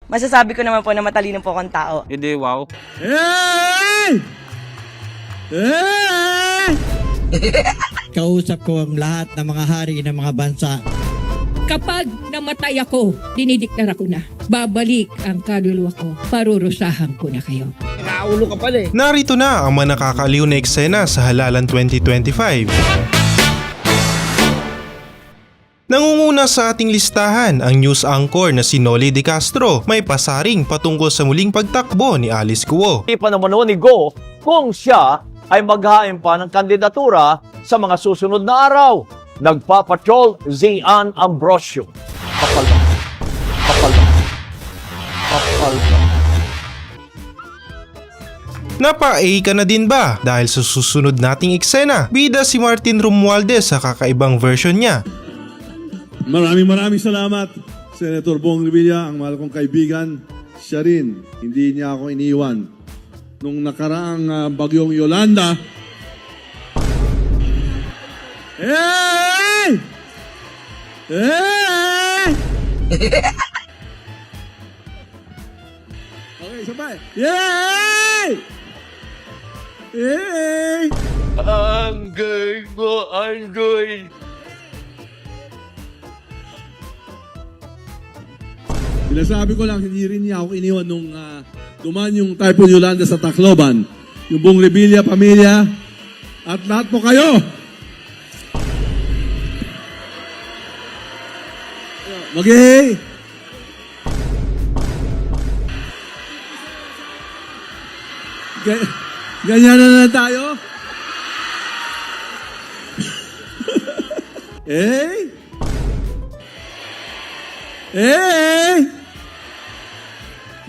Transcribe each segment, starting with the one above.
masasabi ko naman po na matalino po akong tao. Hindi, wow. Hey! Hey! Kausap ko ang lahat ng mga hari ng mga bansa. Kapag namatay ako, dinideklara ko na, babalik ang kaluluwa ko, parurusahan ko na kayo. Nakaulo ka pala eh. Narito na ang mga nakakaliw na eksena sa Halalan 2025. Nangunguna sa ating listahan ang news anchor na si Noli De Castro, may pasaring patungkol sa muling pagtakbo ni Alice Guo. Ipanaman ni Go kung siya ay maghain pa ng kandidatura sa mga susunod na araw. Nagpapatrol Zian Ambrosio. Kapal ba? Kapal ba? Kapal ba? Napa-A ka na din ba? Dahil sa susunod nating eksena, bida si Martin Romualdez sa kakaibang version niya. Maraming salamat, Senator Bong Revilla, ang mahal kong kaibigan. Siya rin, hindi niya ako iniwan. Nung nakaraang bagyong Yolanda, hey! Hey! Okay, sabay. Yay! Yay! Angay mo, Andoy. Sinasabi ko lang, hindi rin niya ako iniwan nung duman yung Typhoon Yolanda sa Tacloban. Yung buong Revilla, pamilya, at lahat po kayo. Okay. Ganyan na tayo. Eh?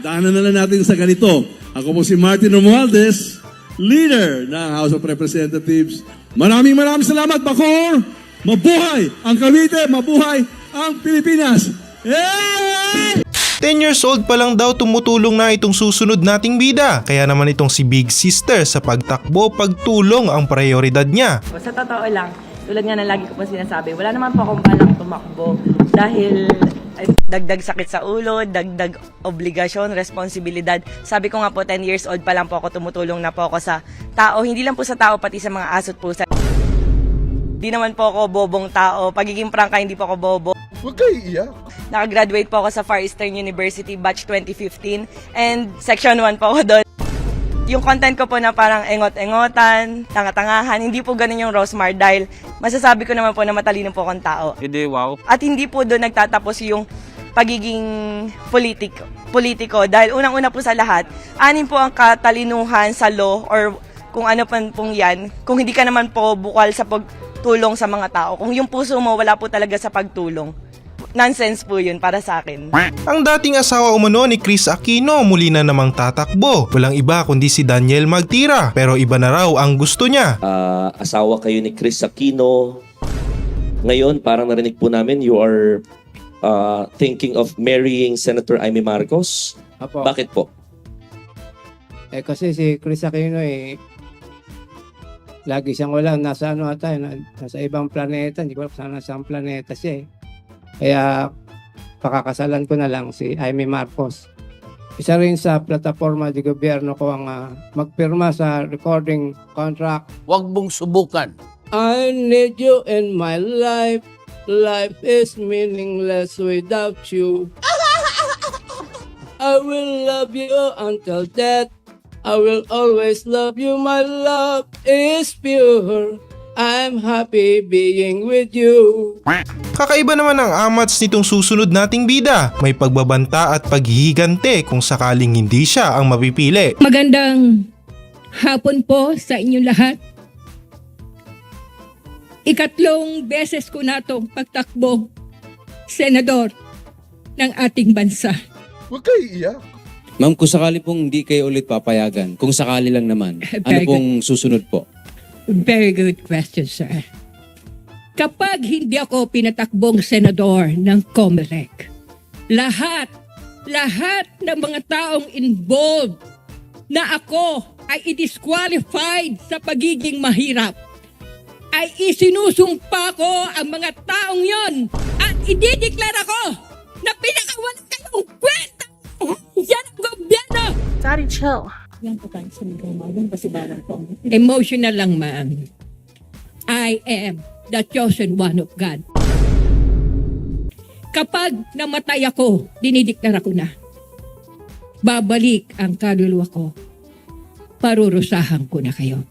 Daanan na lang natin sa ganito. Ako po si Martin Romualdez, leader ng House of Representatives. Maraming salamat, Bacoor! Mabuhay ang Cavite! Mabuhay ang Pilipinas! Hey! 10 years old pa lang daw tumutulong na itong susunod nating bida. Kaya naman itong si Big Sister sa pagtakbo, pagtulong ang prioridad niya. Sa totoo lang, tulad nga na lagi ko po sinasabi, wala naman po akong balang tumakbo dahil dagdag sakit sa ulo, dagdag obligasyon, responsibilidad. Sabi ko nga po, 10 years old pa lang po ako, tumutulong na po ako sa tao, hindi lang po sa tao, pati sa mga aso't pusa. Hindi naman po ako bobong tao, pagiging prangka hindi po ako bobo. Huwag kayo iiyak. Nakagraduate po ako sa Far Eastern University, batch 2015, and section 1 po ako doon. Yung content ko po na parang engot-engotan, tanga-tangahan, hindi po ganun yung Rosmar dahil masasabi ko naman po na matalino po akong tao. Hindi, wow. At hindi po doon nagtatapos yung pagiging politiko dahil unang-una po sa lahat, anin po ang katalinuhan sa law or kung ano pong yan, kung hindi ka naman po bukal sa pagtulong sa mga tao. Kung yung puso mo wala po talaga sa pagtulong, nonsense po yun para sa akin. Ang dating asawa umano ni Chris Aquino muli na namang tatakbo. Walang iba kundi si Daniel Magtira, pero iba na raw ang gusto niya. Asawa kayo ni Chris Aquino. Ngayon, parang narinig po namin, you are thinking of marrying Senator Amy Marcos. Apo. Bakit po? Kasi si Chris Aquino lagi siyang nasa nasa ibang planeta. Hindi ko alam saan nasa planeta siya. Kaya pakakasalan ko na lang si Amy Marcos. Isa rin sa plataforma di gobyerno ko ang magpirma sa recording contract. Huwag mong subukan. I need you in my life. Life is meaningless without you. I will love you until death. I will always love you. My love is pure. I'm happy being with you. Kakaiba naman ang amats nitong susunod nating bida. May pagbabanta at paghihigante kung sakaling hindi siya ang mapipili. Magandang hapon po sa inyong lahat. Ikatlong beses ko na itong pagtakbo, senador ng ating bansa. Huwag kayo iiyak. Ma'am, kung sakali pong hindi kayo ulit papayagan, kung sakali lang naman, ano Very pong susunod po? Very good question, sir. Kapag hindi ako pinatakbong senador ng COMELEC, lahat ng mga taong involved na ako ay i-disqualified sa pagiging mahirap, ay isinusumpa ko ang mga taong yon at idideklara ko na pinakawalan kayong kwenta. Daddy, chill. Emotional lang, ma'am. I am the chosen one of God. Kapag namatay ako, dinideklara ko na. Babalik ang kaluluwa ko. Parurusahan ko na kayo.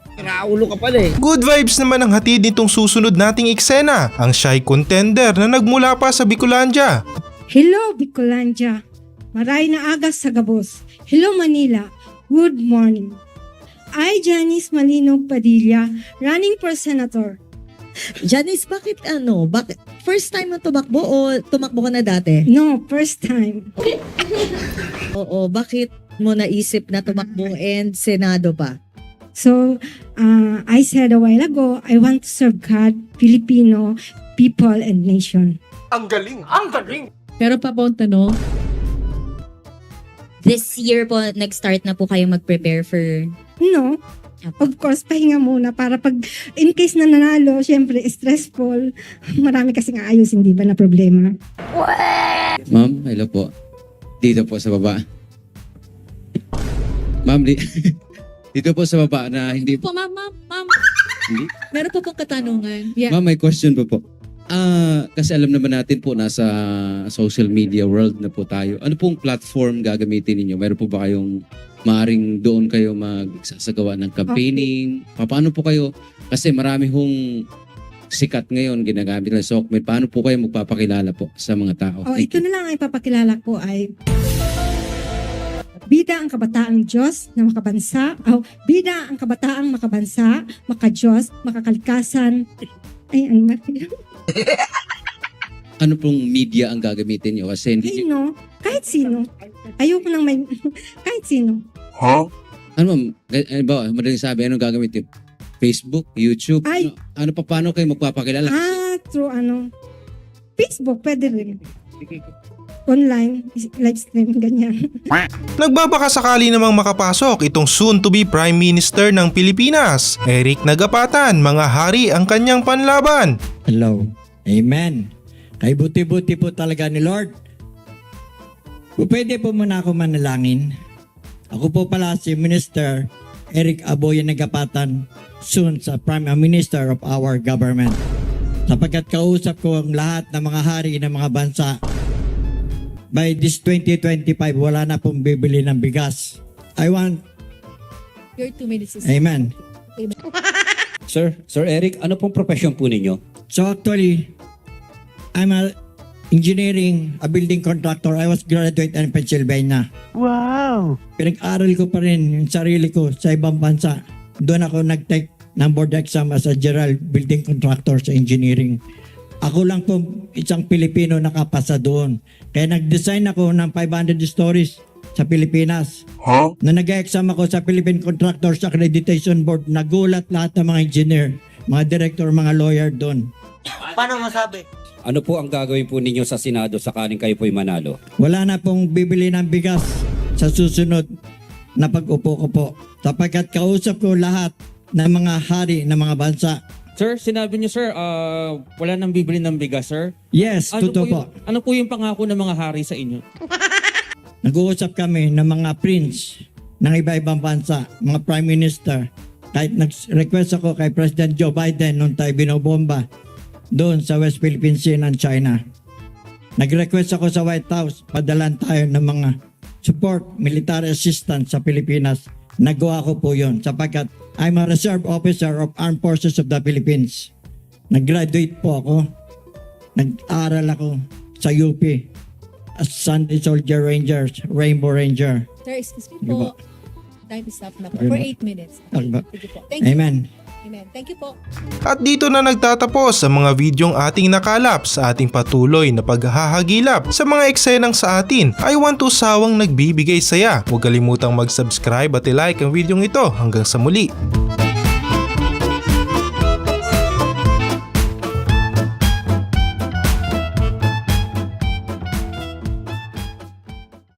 Good vibes naman ang hatid nitong susunod nating eksena, ang shy contender na nagmula pa sa Bicolandia. Hello, Bicolandia. Maray na agas sa gabos. Hello, Manila. Good morning. I, Janice Malinog Padilla, running for senator. Janice, bakit first time mo tumakbo o tumakbo ka na dati? No, first time. Oo, bakit mo naisip na tumakbo and senado pa? So, I said a while ago, I want to serve God, Filipino, people, and nation. Pero pa po ang tanong, this year po, nag-start na po kayo mag-prepare for... No, of course, pahinga muna para pag in case na nanalo, syempre stressful. Marami kasing aayusin, di ba, na problema. Ma'am, hello po. Dito po sa baba. Ma'am, dito po sa baba na hindi po. Ma'am, Hindi? meron po pong katanungan. Yeah. Ma'am, may question po. Kasi alam naman natin po nasa social media world na po tayo. Ano pong platform gagamitin ninyo? Meron po ba kayong maaring doon kayo magsasagawa ng campaigning? Paano po kayo? Kasi marami hong sikat ngayon ginagamit ng SOCMED. Paano po kayo magpapakilala po sa mga tao? Ito na lang ay papakilala ko ay bida ang kabataang Diyos na makabansa. Bida ang kabataang makabansa, makadiyos, makakalikasan. Ay, ano ba? Ano pong media ang gagamitin nyo? Kasi hindi nyo- Kahit sino. Ayoko nang may... kahit sino. Ano ma'am? Ba, madaling sabi, anong gagamitin? Facebook? YouTube? Ay. Paano kayo magpapakilala? Through Facebook, pwede rin. Online, live stream, ganyan. Nagbabaka sakali namang makapasok itong soon-to-be Prime Minister ng Pilipinas, Eric Nagapatan, mga hari ang kanyang panlaban. Hello. Amen. Kay buti-buti po talaga ni Lord. Pwede po muna ako manalangin. Ako po pala si Minister Eric Aboy Nagapatan, soon sa Prime Minister of our government. Sapagkat kausap ko ang lahat ng mga hari ng mga bansa. By this 2025, wala na pong bibili ng bigas. I want... Your 2 minutes is... Amen. Sir Eric, ano pong profession po ninyo? So actually, I'm a building contractor. I was graduate in Pennsylvania. Wow! Pinag-aral ko pa rin yung sarili ko sa ibang bansa. Doon ako nag-take ng board exam as a general building contractor sa engineering. Ako lang po isang Pilipino nakapasa doon. Kaya nag-design ako ng 500 stories sa Pilipinas. Na nag-exam ako sa Philippine Contractors Accreditation Board, nagulat lahat ng mga engineer, mga director, mga lawyer doon. Paano masabi? Ano po ang gagawin po ninyo sa Senado sakaling kayo po'y manalo? Wala na pong bibili ng bigas sa susunod na pag-upo ko po. Sapagkat kausap ko lahat ng mga hari ng mga bansa. Sir, sinabi niyo sir, wala nang bibili ng bigas, sir? Yes, totoo po. Ano po yung pangako ng mga hari sa inyo? Nag-uusap kami ng mga prince ng iba-ibang bansa, mga prime minister. Kahit nag-request ako kay President Joe Biden nung tayo binobomba doon sa West Philippine Sea ng China. Nag-request ako sa White House, padalan tayo ng mga support, military assistance sa Pilipinas. Nagawa ko po yun sapagkat I'm a reserve officer of Armed Forces of the Philippines. Nag-graduate po ako. Nag-aral ako sa UP as Sunday Soldier Rangers, Rainbow Ranger. Sir, excuse me Diba? po. Time is up na po. Diba? For 8 minutes. Diba? Thank you po. Thank you. Amen. Amen. Thank you po. At dito na nagtatapos ang mga videong ating nakalap sa ating patuloy na paghahagilap sa mga eksenang sa atin ay want to sawang nagbibigay saya. Huwag kalimutang mag-subscribe at i-like ang videong ito. Hanggang sa muli.